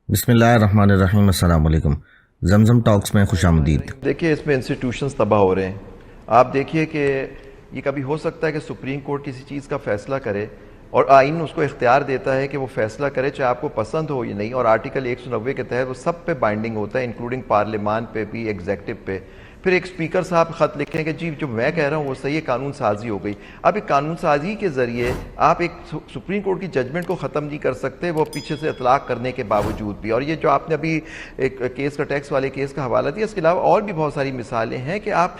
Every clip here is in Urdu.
بسم اللہ الرحمن الرحیم۔ السلام علیکم۔ زمزم ٹاکس میں خوش آمدید۔ دیکھیے اس میں انسٹیٹیوشنز تباہ ہو رہے ہیں۔ آپ دیکھیے کہ یہ کبھی ہو سکتا ہے کہ سپریم کورٹ کسی چیز کا فیصلہ کرے اور آئین اس کو اختیار دیتا ہے کہ وہ فیصلہ کرے چاہے آپ کو پسند ہو یا نہیں، اور آرٹیکل 190 کے تحت وہ سب پہ بائنڈنگ ہوتا ہے، انکلوڈنگ پارلیمان پہ بھی، ایگزیکٹو پہ۔ پھر ایک اسپیکر صاحب خط لکھیں کہ جی جو میں کہہ رہا ہوں وہ صحیح ہے، قانون سازی ہو گئی۔ اب ایک قانون سازی کے ذریعے آپ ایک سپریم کورٹ کی ججمنٹ کو ختم نہیں کر سکتے، وہ پیچھے سے اطلاق کرنے کے باوجود بھی۔ اور یہ جو آپ نے ابھی ایک کیس کا ٹیکس والے کیس کا حوالہ دیا، اس کے علاوہ اور بھی بہت ساری مثالیں ہیں کہ آپ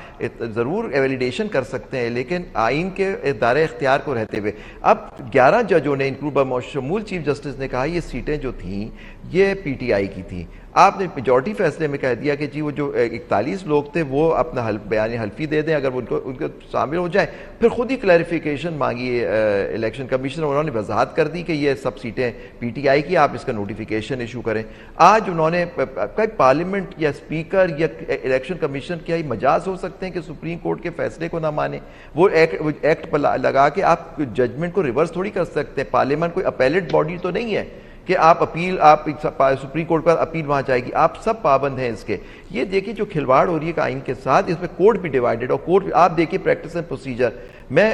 ضرور ویلیڈیشن کر سکتے ہیں لیکن آئین کے دائرہ اختیار کو رہتے ہوئے۔ اب 11 ججوں نے انکلوڈ بشمول چیف جسٹس نے کہا یہ سیٹیں جو تھیں یہ پی ٹی آئی کی تھیں۔ آپ نے میجورٹی فیصلے میں کہہ دیا کہ جی وہ جو 41 لوگ تھے وہ اپنا بیان حلفی دے دیں، اگر ان کو شامل ہو جائیں۔ پھر خود ہی کلیریفیکیشن مانگی الیکشن کمیشن، انہوں نے وضاحت کر دی کہ یہ سب سیٹیں پی ٹی آئی کی، آپ اس کا نوٹیفیکیشن ایشو کریں۔ آج انہوں نے پارلیمنٹ یا اسپیکر یا الیکشن کمیشن کیا مجاز ہو سکتے ہیں کہ سپریم کورٹ کے فیصلے کو نہ مانے؟ وہ ایکٹ لگا کے آپ ججمنٹ کو ریورس تھوڑی کر سکتے ہیں۔ پارلیمنٹ کوئی اپیلیٹ باڈی تو نہیں ہے کہ آپ سپریم کورٹ پر اپیل وہاں جائے گی، آپ سب پابند ہیں اس کے۔ یہ دیکھیے جو کھلواڑ ہو رہی ہے آئین کے ساتھ، اس میں کورٹ بھی ڈیوائیڈڈ، اور کورٹ آپ دیکھیے پریکٹس اینڈ پروسیجر۔ میں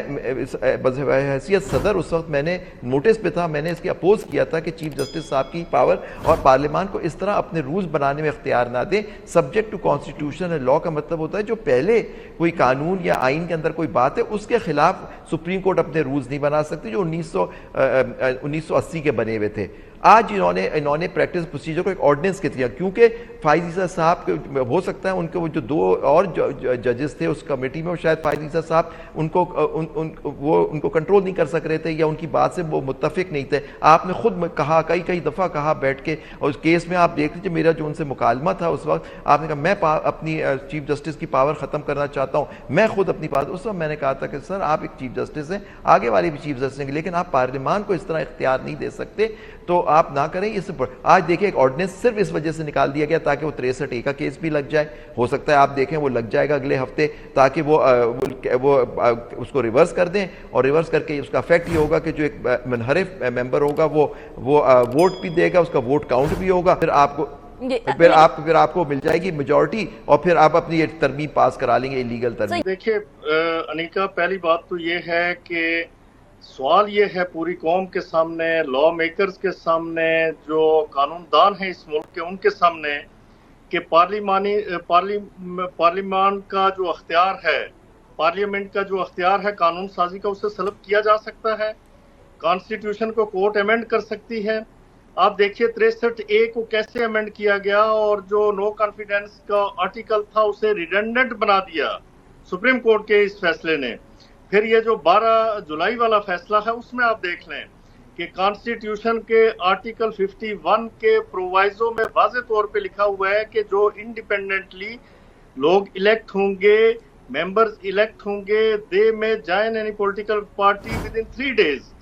حیثیت صدر اس وقت میں نے نوٹس پہ تھا، میں نے اس کی اپوز کیا تھا کہ چیف جسٹس صاحب کی پاور اور پارلیمان کو اس طرح اپنے رولز بنانے میں اختیار نہ دیں سبجیکٹ ٹو کانسٹیٹیوشن اینڈ لا۔ کا مطلب ہوتا ہے جو پہلے کوئی قانون یا آئین کے اندر کوئی بات ہے اس کے خلاف سپریم کورٹ اپنے رولز نہیں بنا سکتی جو 1980 کے بنے ہوئے تھے۔ آج انہوں نے پریکٹس پروسیجر کو ایک آرڈیننس کے دیا، کیونکہ فائز عیسیٰ صاحب ہو سکتا ہے ان کے وہ جو 2 اور ججز تھے اس کمیٹی میں، وہ شاید فائز عیسیٰ صاحب ان کو کنٹرول نہیں کر سک رہے تھے یا ان کی بات سے وہ متفق نہیں تھے۔ آپ نے خود کہا، کئی دفعہ کہا بیٹھ کے، اور اس کیس میں آپ دیکھ لیجیے میرا جو ان سے مکالمہ تھا اس وقت، آپ نے کہا میں اپنی چیف جسٹس کی پاور ختم کرنا چاہتا ہوں، میں خود اپنی پاور۔ اس وقت میں نے کہا تھا کہ سر آپ ایک چیف جسٹس ہیں، آگے والے بھی چیف جسٹس ہیں، لیکن آپ پارلیمان کو اس طرح اختیار نہیں دے سکتے، تو آپ نہ کریں۔ اس پر آج دیکھیں ایک آرڈیننس صرف اس وجہ سے نکال دیا گیا تاکہ وہ 63A کا کیس بھی لگ جائے، ہو سکتا ہے آپ دیکھیں وہ لگ جائے گا اگلے ہفتے، تاکہ وہ اس کو ریورس کر دیں، اور ریورس کر کے اس کا افیکٹ یہ ہوگا کہ جو ایک منحرف ممبر ہوگا وہ ووٹ بھی دے گا، اس کا ووٹ کاؤنٹ بھی ہوگا، پھر آپ کو مل جائے گی میجورٹی، اور پھر آپ اپنی یہ ترمیم پاس کرا لیں گے، انلیگل ترمیم۔ دیکھیے انیکا، پہلی بات تو یہ ہے کہ سوال یہ ہے پوری قوم کے سامنے، لا میکرز کے سامنے، جو قانون دان ہیں اس ملک کے، ان کے سامنے، کہ پارلیمان کا جو اختیار ہے، پارلیمنٹ کا جو اختیار ہے قانون سازی کا، اسے سلب کیا جا سکتا ہے۔ کانسٹیٹیوشن کو کورٹ ایمنڈ کر سکتی ہے۔ آپ دیکھیے 63A کو کیسے ایمنڈ کیا گیا، اور جو نو کانفیڈنس کا آرٹیکل تھا اسے ریڈنڈنٹ بنا دیا سپریم کورٹ کے اس فیصلے نے۔ پھر یہ جو 12 جولائی والا فیصلہ ہے اس میں آپ دیکھ لیں کہ کانسٹیٹیوشن کے آرٹیکل 51 کے پرووائزو میں واضح طور پہ لکھا ہوا ہے کہ جو انڈیپینڈنٹلی لوگ الیکٹ ہوں گے، ممبرز الیکٹ ہوں گے، دے میں join any political party with in 3 days۔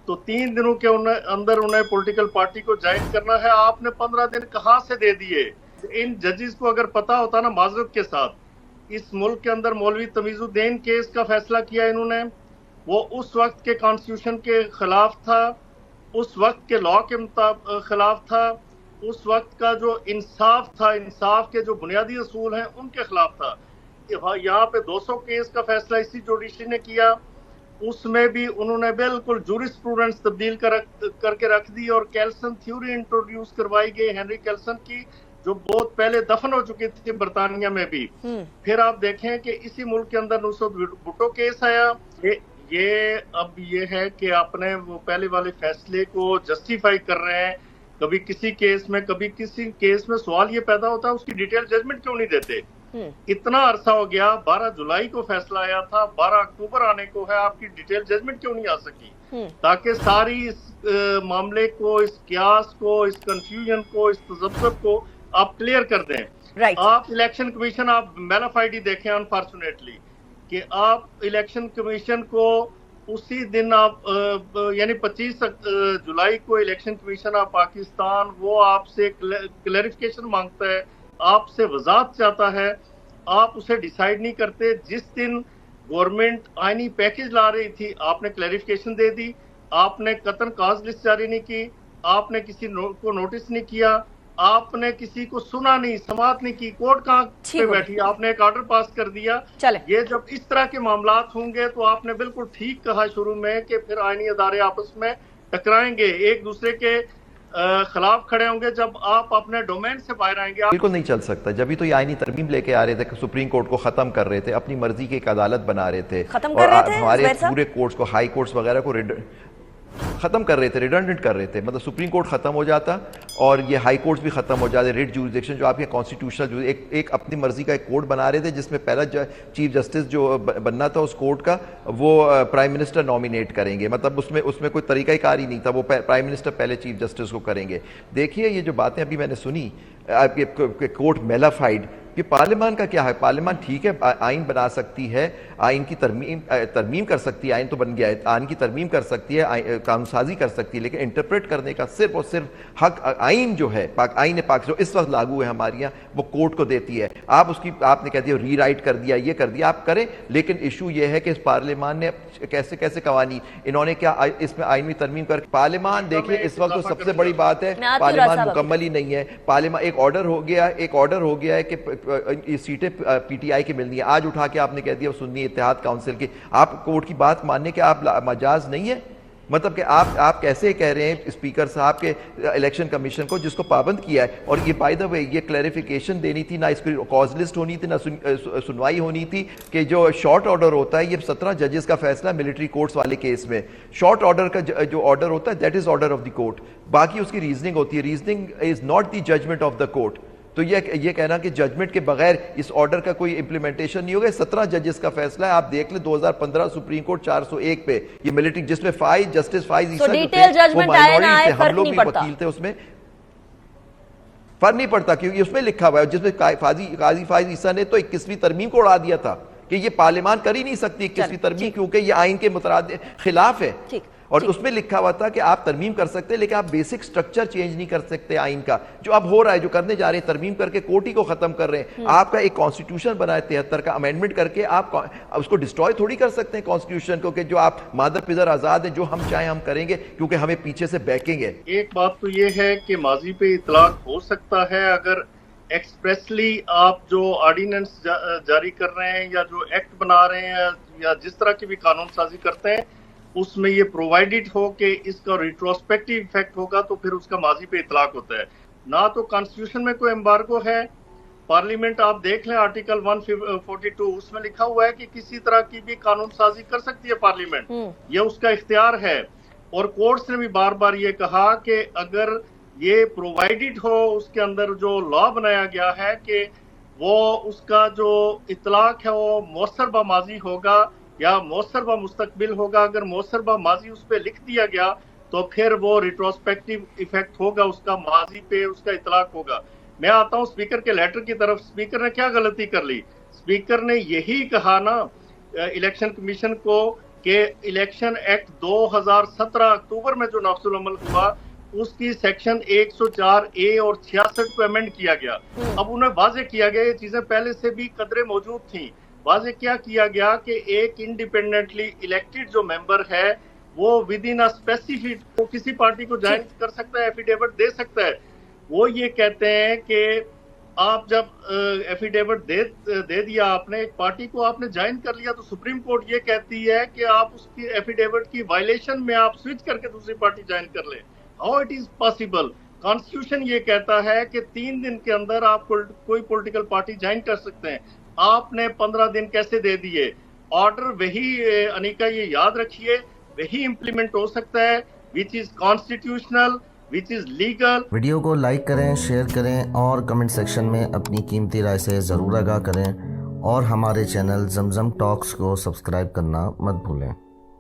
تو 3 دنوں کے اندر انہیں پولیٹیکل پارٹی کو جوائن کرنا ہے۔ آپ نے 15 دن کہاں سے دے دیے؟ ان ججز کو اگر پتا ہوتا نا، معذرت کے ساتھ، اس ملک کے اندر مولوی تمیز الدین کیس کا فیصلہ کیا انہوں نے، وہ اس وقت کے کانسٹیٹیوشن کے خلاف تھا، اس وقت کے لا کے خلاف تھا، اس وقت کا جو انصاف تھا، انصاف کے جو بنیادی اصول ہیں ان کے خلاف تھا۔ یہاں پہ 200 کیس کا فیصلہ اسی جوڈیشری نے کیا، اس میں بھی انہوں نے بالکل جورسپروڈنس تبدیل کر کے رکھ دی، اور کیلسن تھیوری انٹروڈیوس کروائی گئی ہنری کیلسن کی، جو بہت پہلے دفن ہو چکی تھی برطانیہ میں بھی۔ پھر آپ دیکھیں کہ اسی ملک کے اندر نصرت بھٹو کیس آیا۔ یہ اب یہ ہے کہ اپنے وہ پہلے والے فیصلے کو جسٹیفائی کر رہے ہیں، کبھی کسی کیس میں کبھی کسی کیس میں سوال یہ پیدا ہوتا ہے اس کی ڈیٹیل ججمنٹ کیوں نہیں دیتے؟ اتنا عرصہ ہو گیا، 12 جولائی کو فیصلہ آیا تھا، 12 اکتوبر آنے کو ہے، آپ کی ڈیٹیل ججمنٹ کیوں نہیں آ سکی؟ تاکہ ساری اس معاملے کو، اس قیاس کو، اس کنفیوژن کو، اس تذبذب کو آپ کلیئر کر دیں۔ آپ الیکشن کمیشن، آپ میلافائڈی دیکھیں انفارچونیٹلی، کہ آپ الیکشن کمیشن کو اسی دن آپ یعنی 25 جولائی کو الیکشن کمیشن آف پاکستان وہ آپ سے کلیریفیکیشن مانگتا ہے، آپ سے وضاحت چاہتا ہے، آپ اسے ڈیسائیڈ نہیں کرتے۔ جس دن گورنمنٹ آئینی پیکج لا رہی تھی آپ نے کلیریفیکیشن دے دی، آپ نے قطن کاز لسٹ جاری نہیں کی، آپ نے کسی کو نوٹس نہیں کیا, آپ نے کسی کو سنا نہیں, سماعت نہیں کی, کورٹ کہاں پہ بیٹھی, آپ نے ایک آرڈر پاس کر دیا. یہ جب اس طرح کے معاملات ہوں گے تو آپ نے بالکل ٹھیک کہا شروع میں کہ پھر آئینی ادارے آپس میں ٹکرائیں گے, ایک دوسرے کے خلاف کھڑے ہوں گے. جب آپ اپنے ڈومین سے باہر آئیں گے بالکل نہیں چل سکتا. جبھی تو یہ آئینی ترمیم لے کے آ رہے تھے, سپریم کورٹ کو ختم کر رہے تھے, اپنی مرضی کی ایک عدالت بنا رہے تھے, اور ہمارے پورے کورٹس کو, ہائی کورٹس وغیرہ کو ختم کر رہے تھے, ریڈنڈنٹ کر رہے تھے. مطلب سپریم کورٹ ختم ہو جاتا اور یہ ہائی کورٹس بھی ختم ہو جاتے. ریٹ جوریسڈکشن جو آپ کے کانسٹیٹیوشنل ایک اپنی مرضی کا ایک کورٹ بنا رہے تھے, جس میں پہلا چیف جسٹس جو بننا تھا اس کورٹ کا وہ پرائم منسٹر نامینیٹ کریں گے. مطلب اس میں کوئی طریقہ کار ہی نہیں تھا, وہ پرائم منسٹر پہلے چیف جسٹس کو کریں گے. دیکھیے یہ جو باتیں ابھی میں نے سنی, کورٹ میلافائڈ, یہ پارلیمان کا کیا ہے؟ پارلیمان ٹھیک ہے آئین بنا سکتی ہے, آئین کی ترمیم کر سکتی ہے, آئین تو بن گیا ہے, آئین کی ترمیم کر سکتی ہے, قانون سازی کر سکتی ہے, لیکن انٹرپریٹ کرنے کا صرف اور صرف حق آئین جو ہے, آئین پاک جو اس وقت لاگو ہے ہمارے یہاں, وہ کورٹ کو دیتی ہے. آپ نے کہہ دیا ری رائٹ کر دیا, یہ کر دیا, آپ کریں, لیکن ایشو یہ ہے کہ اس پارلیمان نے کیسے قوانین انہوں نے کیا اس میں آئین میں ترمیم کر, پارلیمان دیکھیں اس وقت تو سب سے بڑی بات ہے پارلیمان مکمل ہی نہیں ہے. پارلیمان ایک آرڈر ہو گیا ہے کہ یہ سیٹیں پی ٹی آئی کی ملنی ہے, آج اٹھا کے آپ نے کہہ دیا سنی اتحاد کونسل کی. آپ کورٹ کی بات ماننے کے آپ مجاز نہیں ہے. مطلب کہ آپ کیسے کہہ رہے ہیں اسپیکر صاحب کے الیکشن کمیشن کو, جس کو پابند کیا ہے, اور یہ بائی دا وے یہ کلیریفیکیشن دینی تھی, نہ اس کی کاز لسٹ ہونی تھی, نہ سنوائی ہونی تھی, کہ جو شارٹ آرڈر ہوتا ہے, یہ 17 ججز کا فیصلہ ملٹری کورٹس والے کیس میں, شارٹ آرڈر کا جو آرڈر ہوتا ہے that is order of the court, باقی اس کی ریزننگ ہوتی ہے, reasoning is not the judgment of the court. تو یہ کہنا کہ ججمنٹ کے بغیر اس آرڈر کا کوئی امپلیمنٹیشن نہیں ہوگا. 17 ججز کا فیصلہ ہے, آپ دیکھ لیں 2015 سپریم کورٹ 401 پہ, یہ ملٹری جس میں جسٹس فائز عیسیٰ جو تھے وہ مائنورٹی تھے, ہم لوگ بھی وکیل تھے, اس میں فرق نہیں پڑتا کیونکہ اس میں لکھا ہوا ہے, جس میں قاضی فائز عیسیٰ نے تو 21ویں ترمیم کو اڑا دیا تھا کہ یہ پارلیمان کر ہی نہیں سکتی 21ویں ترمیم, کیونکہ یہ آئین کے خلاف ہے. اور اس میں لکھا ہوا تھا کہ آپ ترمیم کر سکتے, لیکن آپ بیسک سٹرکچر چینج نہیں کر سکتے آئین کا, جو اب ہو رہا ہے, جو کرنے جا رہے ہیں, ترمیم کر کے کوٹی کو ختم کر رہے ہیں. آپ کا ایک کانسٹیٹیوشن بنا ہے 73 کا, امینڈمنٹ کر کے آپ اس کو ڈسٹروائے تھوڑی کر سکتے ہیں کانسٹیٹیوشن کو, کہ جو آپ مادر پدر آزاد ہیں, جو ہم چاہیں ہم کریں گے, کیونکہ ہمیں پیچھے سے بیکنگ ہے. ایک بات تو یہ ہے کہ ماضی پہ اطلاق ہو سکتا ہے اگر ایکسپریسلی آپ جو آرڈیننس جاری کر رہے ہیں, یا جو ایکٹ بنا رہے ہیں, یا جس طرح کی بھی قانون سازی کرتے ہیں, اس میں یہ پرووائڈڈ ہو کہ اس کا ریٹروسپیکٹیو ایفیکٹ ہوگا, تو پھر اس کا ماضی پہ اطلاق ہوتا ہے. نہ تو کانسٹیٹیوشن میں کوئی ایمبارگو ہے. پارلیمنٹ آپ دیکھ لیں آرٹیکل 142, اس میں لکھا ہوا ہے کہ کسی طرح کی بھی قانون سازی کر سکتی ہے پارلیمنٹ, یہ اس کا اختیار ہے. اور کورٹس نے بھی بار بار یہ کہا کہ اگر یہ پرووائڈڈ ہو, اس کے اندر جو لا بنایا گیا ہے کہ وہ اس کا جو اطلاق ہے وہ مؤثر با ماضی ہوگا یا مؤثر با مستقبل ہوگا, اگر مؤثر با ماضی اس پہ لکھ دیا گیا تو پھر وہ ریٹروسپیکٹیو ایفیکٹ ہوگا, اس کا ماضی پہ اس کا اطلاق ہوگا. میں آتا ہوں اسپیکر کے لیٹر کی طرف. اسپیکر نے کیا غلطی کر لی؟ اسپیکر نے یہی کہا نا الیکشن کمیشن کو کہ الیکشن ایکٹ 2017 اکتوبر میں جو نافذ العمل ہوا, اس کی سیکشن 104A اور 66 کو ایمنڈ کیا گیا. اب انہیں واضح کیا گیا, یہ چیزیں پہلے سے بھی قدرے موجود تھیں. واضح کیا کیا گیا کہ ایک انڈیپینڈنٹلی الیکٹڈ جو ممبر ہے وہ ود ان اسپیسیفک, وہ کسی پارٹی کو جوائن کر سکتا ہے, ایفیڈیوٹ دے سکتا ہے. وہ یہ کہتے ہیں کہ آپ جب ایفیڈیوٹ دے دیا آپ نے ایک پارٹی کو, آپ نے جوائن کر لیا, تو سپریم کورٹ یہ کہتی ہے کہ آپ اس کی ایفیڈیوٹ کی وائلیشن میں آپ سوئچ کر کے دوسری پارٹی جوائن کر لیں. How it is possible? Constitution یہ کہتا ہے کہ 3 دن کے اندر آپ کوئی پولیٹیکل پارٹی جوائن کر سکتے ہیں. آپ نے 15 دن کیسے دے دیے؟ آرڈر وہی, انیکا یہ یاد رکھیے, وہی امپلیمنٹ ہو سکتا ہے which is constitutional, which is legal. Video کو لائک کریں, شیئر کریں اور کمنٹ سیکشن میں اپنی قیمتی رائے سے ضرور آگاہ کریں, اور ہمارے چینل زمزم ٹاکس کو سبسکرائب کرنا مت بھولیں.